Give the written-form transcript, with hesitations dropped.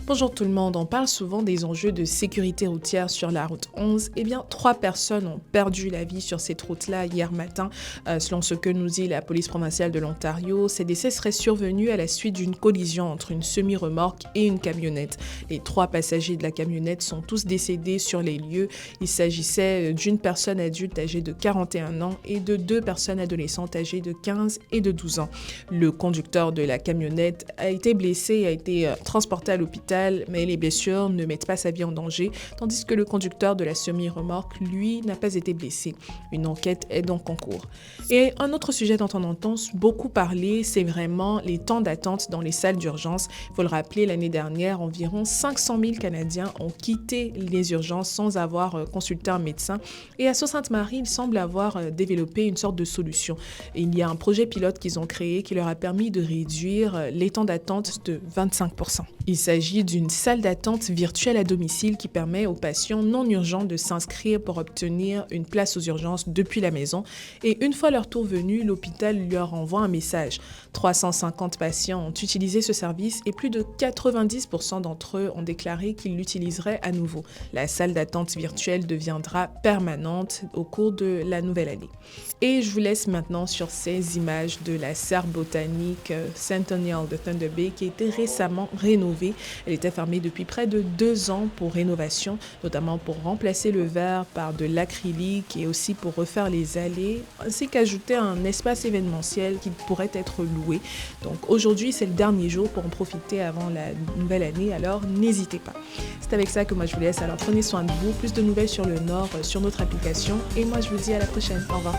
Bonjour tout le monde, on parle souvent des enjeux de sécurité routière sur la route 11. Eh bien, 3 personnes ont perdu la vie sur cette route-là hier matin. Selon ce que nous dit la police provinciale de l'Ontario, ces décès seraient survenus à la suite d'une collision entre une semi-remorque et une camionnette. Les 3 passagers de la camionnette sont tous décédés sur les lieux. Il s'agissait d'une personne adulte âgée de 41 ans et de 2 personnes adolescentes âgées de 15 et de 12 ans. Le conducteur de la camionnette a été blessé et a été transporté à l'hôpital, mais les blessures ne mettent pas sa vie en danger, tandis que le conducteur de la semi-remorque, lui, n'a pas été blessé. Une enquête est donc en cours. Et un autre sujet dont on entend beaucoup parler, c'est vraiment les temps d'attente dans les salles d'urgence. Il faut le rappeler, l'année dernière, environ 500 000 Canadiens ont quitté les urgences sans avoir consulté un médecin. Et à Sault-Sainte-Marie, ils semblent avoir développé une sorte de solution. Et il y a un projet pilote qu'ils ont créé qui leur a permis de réduire les temps d'attente de 25%. Il s'agit d'une salle d'attente virtuelle à domicile qui permet aux patients non urgents de s'inscrire pour obtenir une place aux urgences depuis la maison. Et une fois leur tour venu, l'hôpital leur envoie un message. 350 patients ont utilisé ce service et plus de 90% d'entre eux ont déclaré qu'ils l'utiliseraient à nouveau. La salle d'attente virtuelle deviendra permanente au cours de la nouvelle année. Et je vous laisse maintenant sur ces images de la serre botanique Centennial de Thunder Bay qui a été récemment rénovée. Elle était fermée depuis près de 2 ans pour rénovation, notamment pour remplacer le verre par de l'acrylique et aussi pour refaire les allées, ainsi qu'ajouter un espace événementiel qui pourrait être loué. Donc aujourd'hui, c'est le dernier jour pour en profiter avant la nouvelle année, alors n'hésitez pas. C'est avec ça que moi je vous laisse, alors prenez soin de vous. Plus de nouvelles sur le Nord, sur notre application, et moi je vous dis à la prochaine. Au revoir.